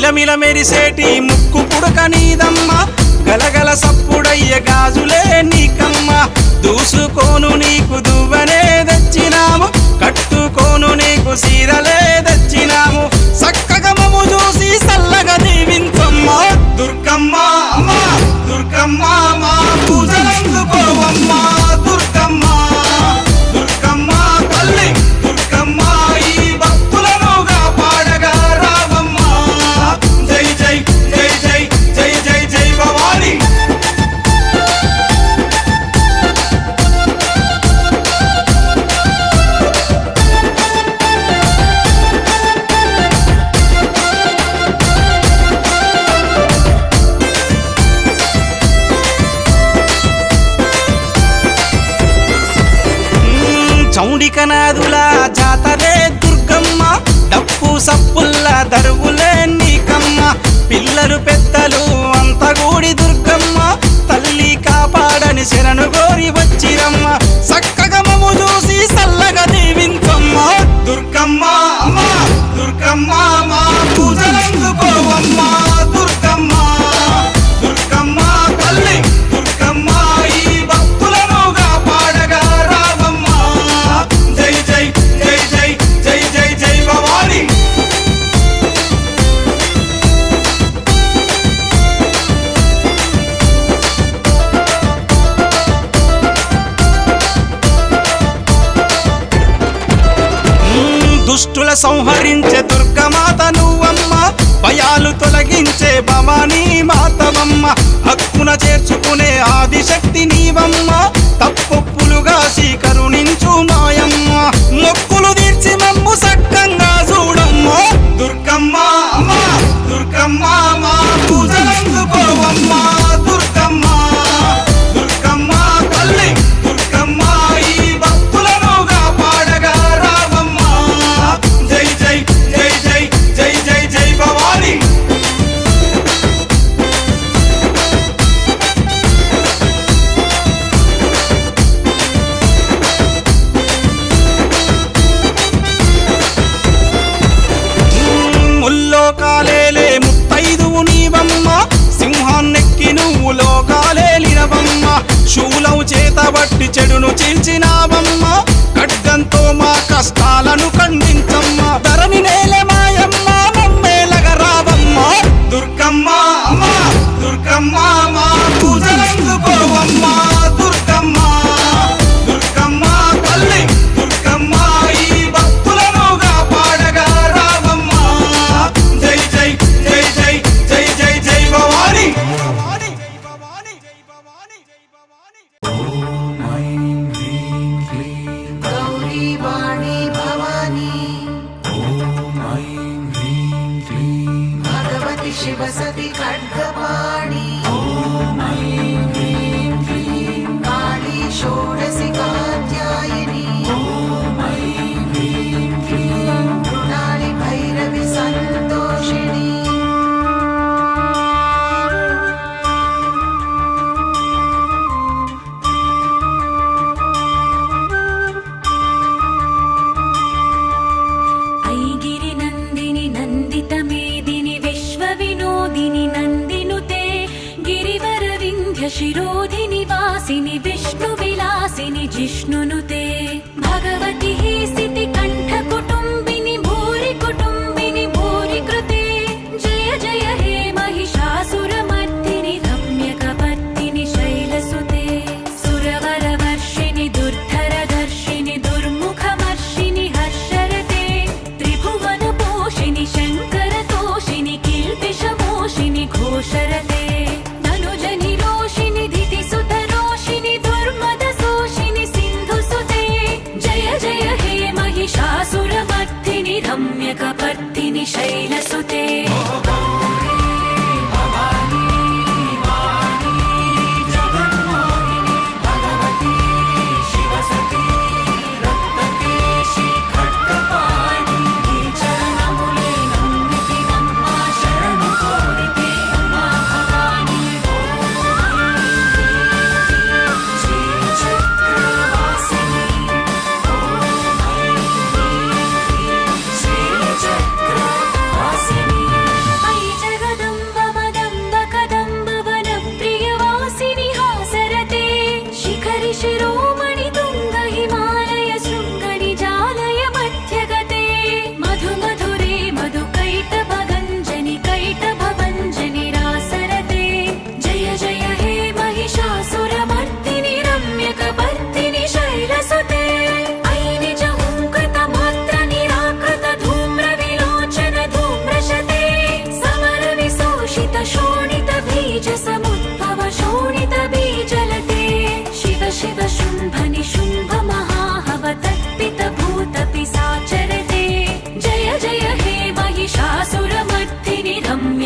మిలమిల మెరిసేటి ముక్కు పుడక నీదమ్మ గలగల సప్పుడయ్య గాజులే నీకమ్మ దూసుకోను నీకు దువ్వనే తెచ్చినాము కట్టుకోను నీకు సీరలే తెచ్చినాము సక్కగా మమ్ము చూసి సల్లగా దీవించమ్మ దుర్గమ్మ అమ్మ దుర్గమ్మ మా పూజలందుకోవమ్మ దుర్గమ్మ దుర్గమ్మ తల్లి దుర్గమ్మ ఈ భక్తులను కాపాడగా రావమ్మ జై జై జై జై జై జై జై భవాని చౌడికనాదుల జాతరే దుర్గమ్మ డప్పు సప్పుల్ల దరువులే నీకమ్మ పిల్లలు పెద్దలు అంత గూడి దుర్గమ్మ తల్లి కాపాడని శరణు గోరి వచ్చిరమ్మ సక్కగా మమ్ము చూసి సల్లగా దీవించమ్మ దుర్గమ్మ అమ్మ దుర్గమ్మ మా పూజలందుకోవమ్మ దుర్గమ్మ దుర్గమ్మ తల్లి దుర్గమ్మ ఈ భక్తులను కాపాడగా రావమ్మ జై జై జై జై జై జై జై భవాని దుష్టుల సంహరించే దుర్గమాత నువ్వమ్మ భయాలు తొలగించే భవానీ మాతవమ్మ హక్కున చేర్చుకునే ఆదిశక్తి నీవమ్మ తప్పొప్పులుగా కరుణించు మాయమ్మ మొక్కులు తీర్చి మమ్ము సక్కంగా చూడమ్మ దుర్గమ్మ అమ్మ దుర్గమ్మ మా పూజలందుకోవమ్మ దుర్గమ్మ దుర్గమ్మ తల్లి దుర్గమ్మ ఈ భక్తులను కాపాడగా రావమ్మ జై జై జై జై జై జై జై భవాని ముల్లోకాలేలే ముత్తైదువు నీవమ్మ సింహాన్నెక్కి నువ్వు లోకాలేలినవమ్మ శూలం చేతబట్టి చెడును చీల్చినావమ్మ ఖడ్గంతో మా కష్టాలను ఖండించమ్మ ధరణి నేల మాయమ్మ నమ్మేలగా రావమ్మ దుర్గమ్మ అమ్మ దుర్గమ్మ మా పూజలందుకోవమ్మ దుర్గమ్మ దుర్గమ్మ తల్లి దుర్గమ్మ ఈ భక్తులను కాపాడగా రావమ్మ జై జై జై జై జై జై జై భవాని गौरी वाणी भवानी भगवती शिवसती खड्गपाणि काली षोडशी कात्यायनी मृणाली भैरवी सन्तोषिणी ऐगिरि नन्दिनि नन्दितमेदिनि विश्वविनोदिनि नन्दिनुते गिरिवरविन्ध्य शिरोधिनि वासिनि विष्णुविलासिनि जिष्णुनुते भगवति हेसिति कण्ठकुटुम्बिनि भूरि कुटुम्बिनि भूरि कृते जय जय हे महिषासुरमर्दिनि रम्यकपर्दिनि शैलसुते सुरवरवर्षिणि दुर्धरदर्शिनि दुर्मुखमर्षिणि हर्षरते त्रिभुवनपोषिणि शङ्करतोषिणि किल्बिषमोषिणि घोषरते धनुजनिरोषिणि धितिसुतरोषिणि दुर्मदशोषिणि सिन्धुसुते जय जय हे महिषासुरमर्दिनि रम्यकपर्दिनि शैलसुते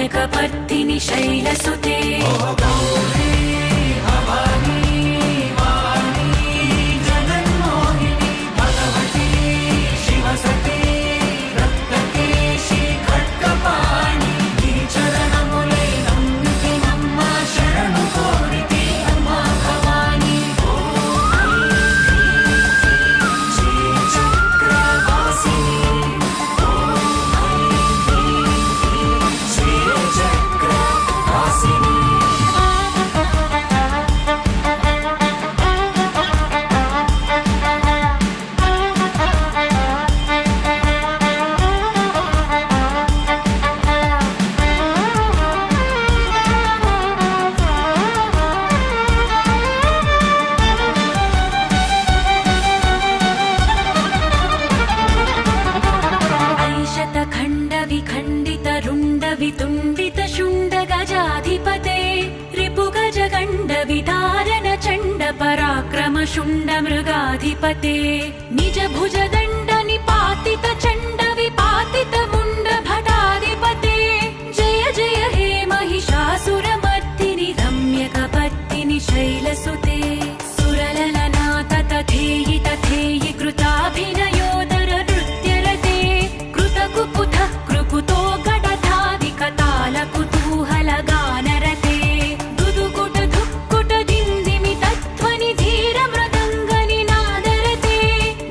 रम्यकपर्दिनि शैलसुते वितुण्डित शुण्ड गजाधिपते रिपुगज गण्ड विदारण चण्ड पराक्रम शुण्ड मृगाधिपते निज भुज दण्ड निपातित चण्ड विपातित मुण्ड भटाधिपते जय जय हे महिषासुरमर्दिनि रम्यकपर्दिनि शैलसुते सुरललनाथ तथेयि तथेयि कृताभिनयोदर नृत्यरते कृतकुकुथ कृकुतो कुतूहल गानरते दुदुकुट धुक्कुट दिन्दिमि तत्त्वनि धीर मृदङ्गनि नादरते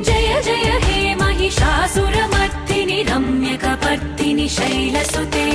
जय जय हे महिषासुरमर्दिनि रम्यकपर्दिनि शैलसुते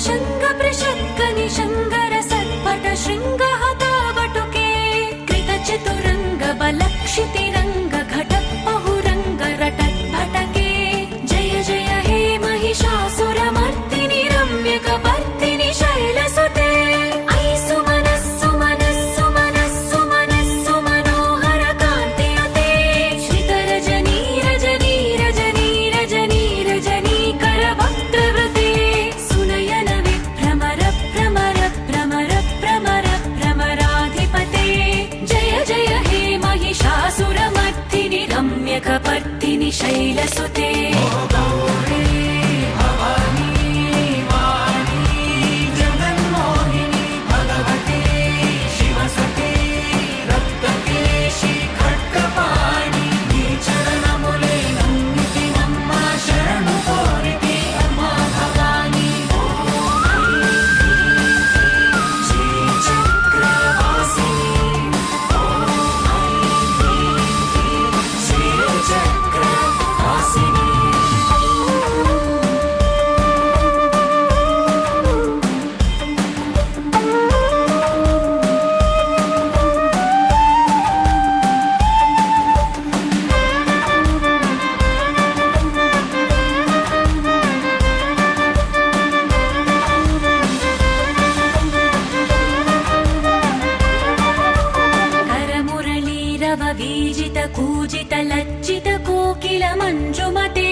शृङ्ग प्रशङ्क निशङ्गर सत्पट शृङ्गहतावटुके कृतचतुरङ्ग बलक्षितिरङ्ग घटः बहुरङ्ग रटत् भटके जय जय हे महिषासुरमर्दिनि रम्यकपर्दिनि शैलसुते अयि सुमनस्सु मनस्सु मनस्सु मनस्सु मनोहर कान्तियुते श्रितरजनी रजनी रजनी रजनी रजनी करवक्त्रवृते महिषासुरमर्दिनि रम्यकपर्दिनि शैलसुते वीजित कूजित लज्जित कोकिल मञ्जुमते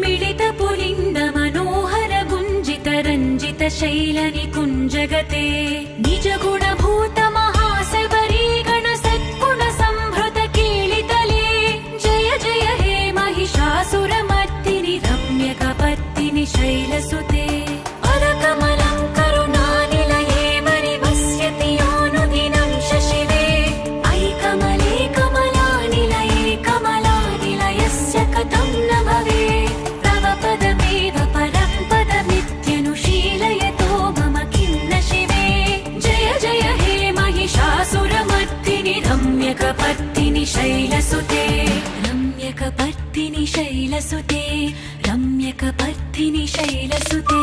मिलित पुलिन्द मनोहर गुञ्जित रञ्जित शैल निकुञ्जगते निज गुणभूत महासबरी गण सद्गुण संभृत कीलितले जय जय हे महिषासुरमर्दिनि रम्यकपर्दिनि शैलसुते अलकमलं करुणानिलये वरिवस्यति योऽनुदिनं शशिवे अयि कमले कथं न भवे तव पदमेव परं पदमित्यनुशीलयतो मम किं न शिवे जय जय हे महिषासुरमर्दिनि रम्यकपर्दिनि शैलसुते रम्यकपर्दिनि शैलसुते रम्यकपर्दिनि शैलसुते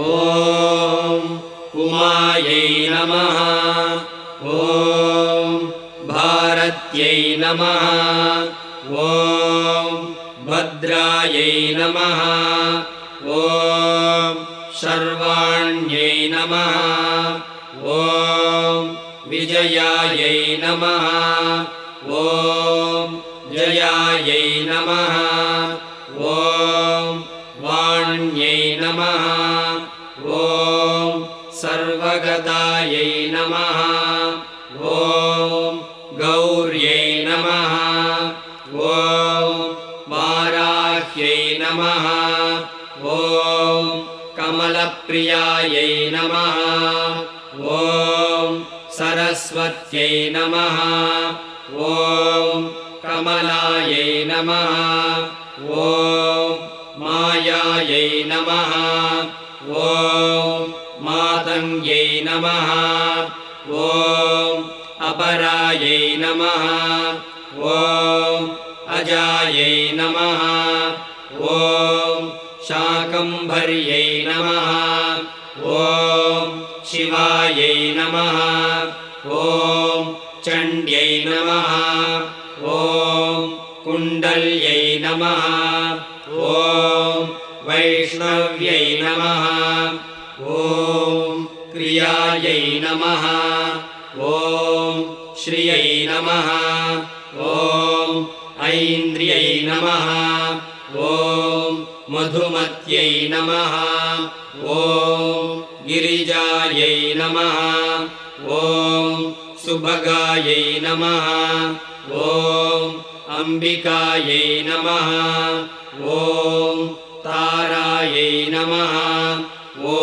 ॐ उमायै नमः ॐ भारत्यै नमः ॐ भद्रायै नमः ॐ शर्वाण्यै नमः ॐ विजयायै नमः ॐ जयायै नमः ॐ वाण्यै नमः ॐ सर्वगतायै नमः ॐ गौर्यै नमः ॐ वाराह्यै नमः ॐ कमलप्रियायै नमः ॐ सरस्वत्यै नमः ॐ कमलायै नमः ॐ मायायै नमः ॐ मातङ्ग्यै नमः ॐ अपरायै नमः ॐ अजायै नमः ॐ शाकम्भर्यै नमः ॐ शिवायै नमः ॐ चण्ड्यै नमः ॐ कुण्डल्यै नमः ॐ वैष्णव्यै नमः ॐ क्रियायै नमः ॐ श्रियै नमः ॐ ऐन्द्रियै नमः ॐ मधुमत्यै नमः ॐ गिरिजायै नमः ॐ सुभगायै नमः ॐ अम्बिकायै नमः ॐ तारायै नमः ॐ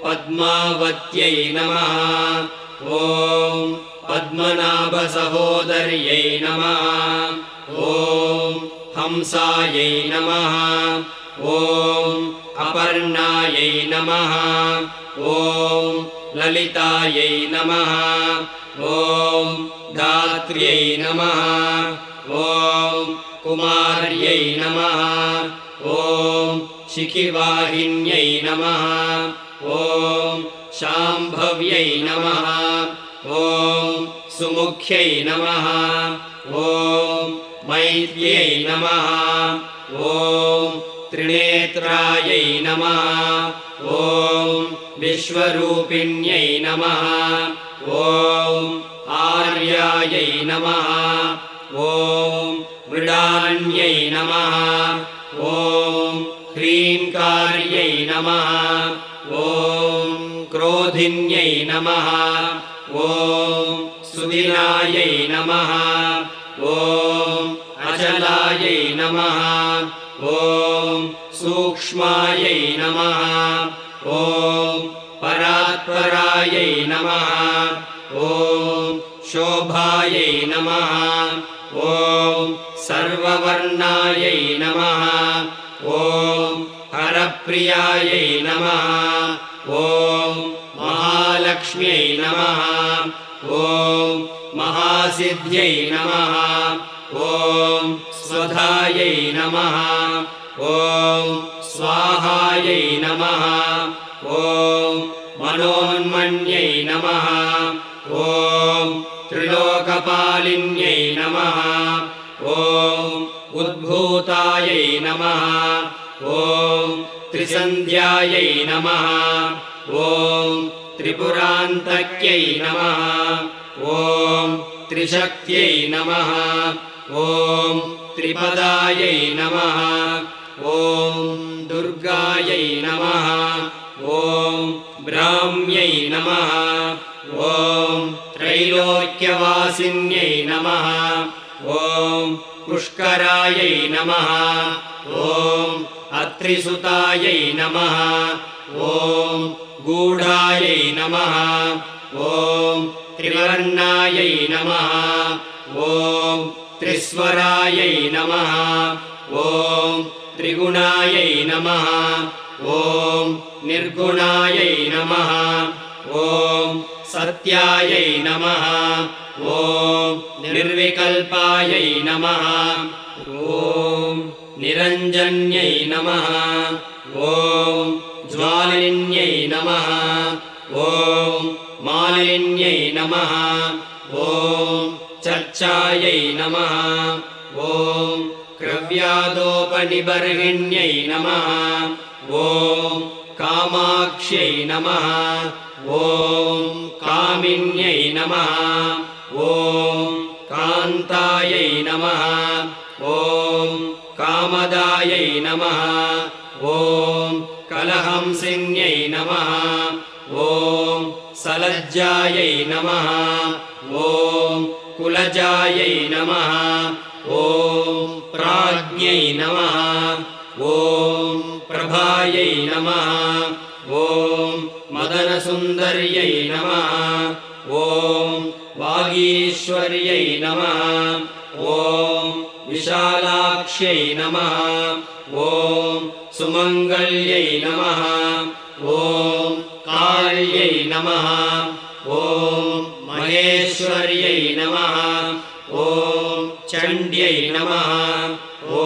पद्मावत्यै नमः ॐ पद्मनाभसहोदर्यै नमः ॐ हंसायै नमः ॐ अपर्णायै नमः ॐ ललितायै नमः ॐ धात्र्यै नमः ॐ कुमार्यै नमः ॐ शिखिवाहिन्यै नमः ॐ शाम्भव्यै नमः ॐ सुमुख्यै नमः ॐ मैत्र्यै नमः ॐ त्रिनेत्रायै नमः ॐ विश्वरूपिण्यै नमः ॐ आर्यायै नमः ॐ मृडान्यै नमः ॐ ह्रीङ्कार्यै नमः ॐ क्रोधिन्यै नमः ॐ सुदिनायै नमः ॐ अचलायै नमः ॐ सूक्ष्मायै नमः ॐ परात्परायै नमः ॐ शोभायै नमः ॐ सर्ववर्णायै नमः ॐ हरप्रियायै नमः ॐ महालक्ष्म्यै नमः ॐ महासिद्ध्यै नमः ॐ स्वधायै नमः ॐ स्वाहायै नमः ॐ मनोन्मन्यै नमः ॐ त्रिलोकपालिन्यै नमः ॐ उद्भूतायै नमः ॐ त्रिसन्ध्यायै नमः ॐ त्रिपुरान्तक्यै नमः ॐ त्रिशक्त्यै नमः ॐ त्रिपदायै नमः ॐ दुर्गायै नमः ॐ ब्राह्म्यै नमः ॐ त्रैलोक्यवासिन्यै नमः ॐ पुष्करायै नमः ॐ अत्रिसुतायै नमः ॐ गूढायै नमः ॐ त्रिवर्णायै नमः ॐ त्रिस्वरायै नमः ॐ त्रिगुणायै नमः ॐ निर्गुणायै नमः ॐ सत्यायै नमः ॐ निर्विकल्पायै नमः ॐ निरञ्जन्यै नमः ॐ ज्वालिन्यै नमः ॐ मालिन्यै नमः ॐ चर्चायै नमः ॐ क्रव्यादोपनिबर्हिण्यै नमः ॐ कामाक्ष्यै नमः ॐ कामिन्यै नमः ॐ कान्तायै नमः ॐ कामदायै नमः ॐ कलहंसिन्यै नमः ॐ सलज्जायै नमः ॐ कुलजायै नमः ॐ प्राज्ञै नमः ॐ प्रभायै नमः ॐ मदनसुन्दर्यै नमः ॐ वागीश्वर्यै नमः ॐ विशालाक्ष्यै नमः ॐ सुमङ्गल्यै नमः ॐ काल्यै नमः ॐ महेश्वर्यै नमः ॐ चण्ड्यै नमः ॐ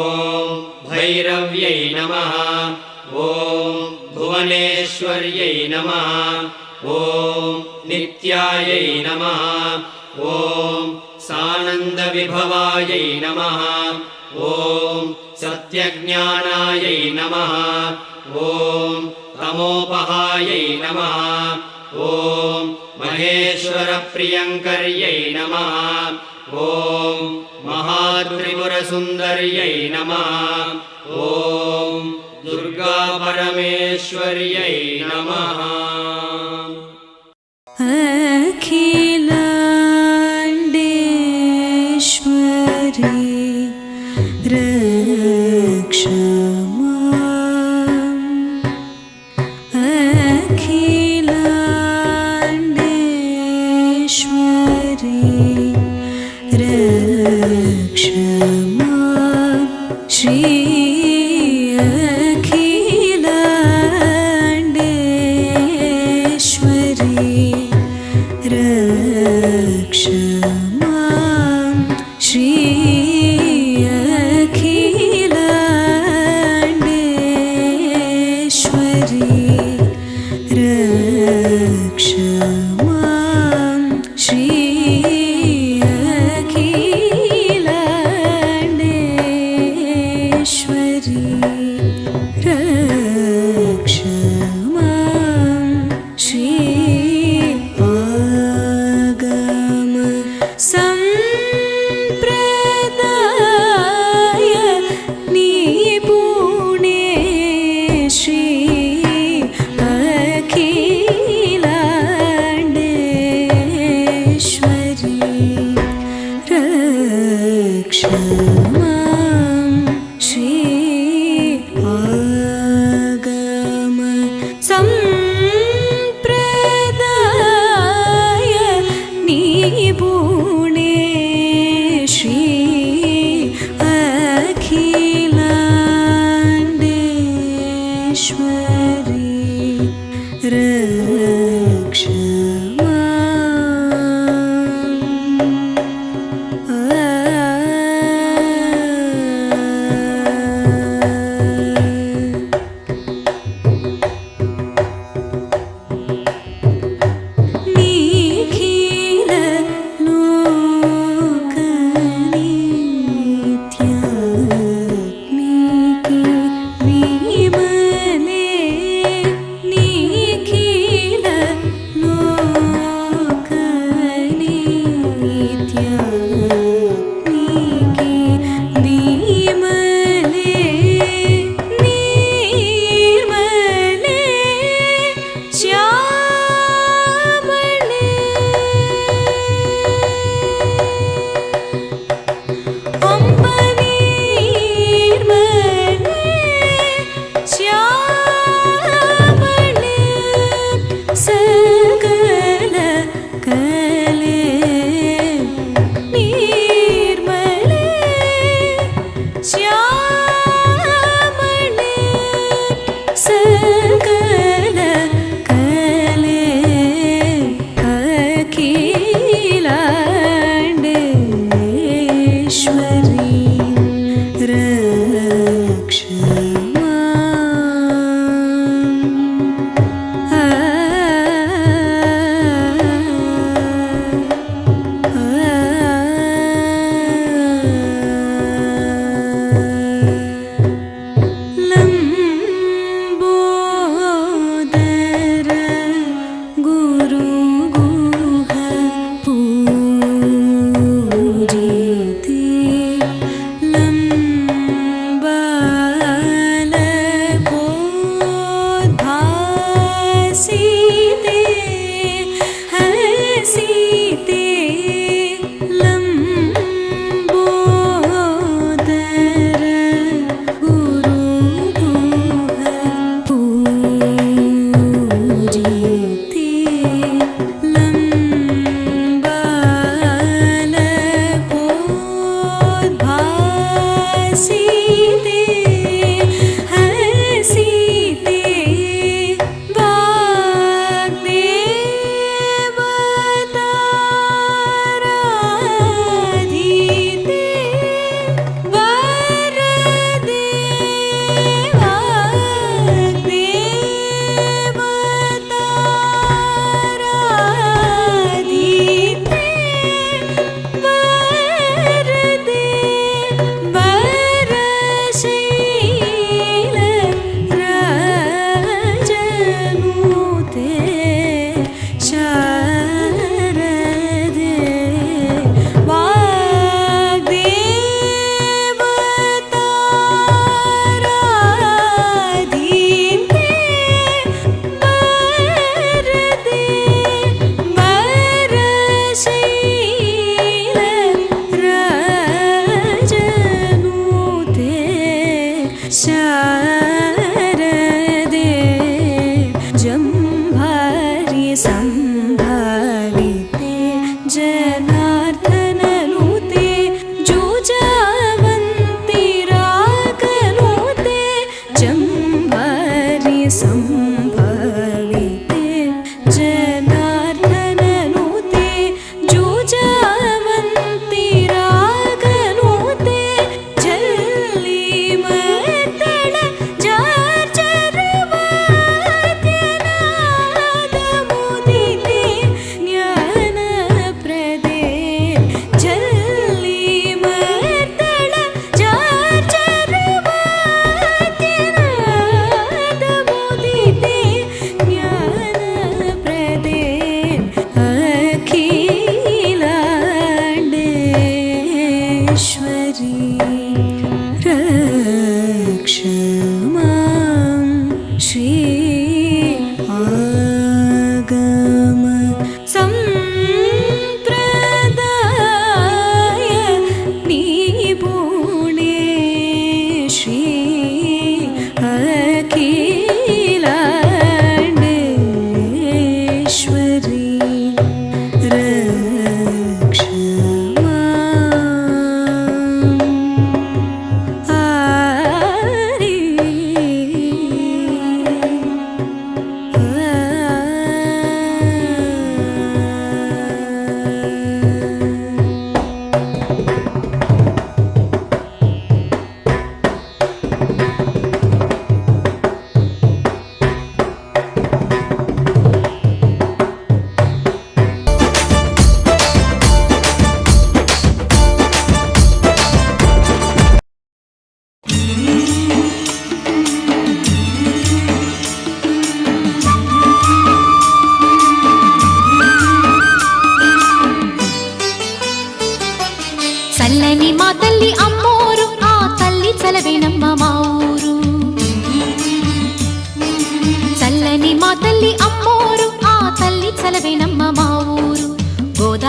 भैरव्यै नमः ॐ भुवनेश्वर्यै नमः ॐ नित्यायै नमः ॐ सानन्दविभवायै नमः ॐ सत्यज्ञानायै नमः ॐ तमोपहायै नमः ॐ महेश्वरप्रियङ्कर्यै नमः ॐ महात्रिपुरसुन्दर्यै नमः ॐ दुर्गापरमेश्वर्यै नमः अखिलाण्डेश्वरी रक्ष माम् अखिलाण्डेश्वरी रक्ष माम् श्री अखिलाण्डेश्वरी रक्ष माम् श्री अखिलाण्डेश्वरी रक्ष माम् श्री अखिलाण्डेश्वरी रक्ष माम् श्री आगम सम्प्रदाय निपुणे श्री अखिलाण्डेश्वरी आगम संप्रदाय निपुणे श्री अखिलांडेश्वरी रक्ष చల్లని మా తల్లి అమ్మోరు ఆ తల్లి చలవేనమ్మ మా ఊరు చల్లని మా తల్లి అమ్మోరు ఆ తల్లి చలవేనమ్మ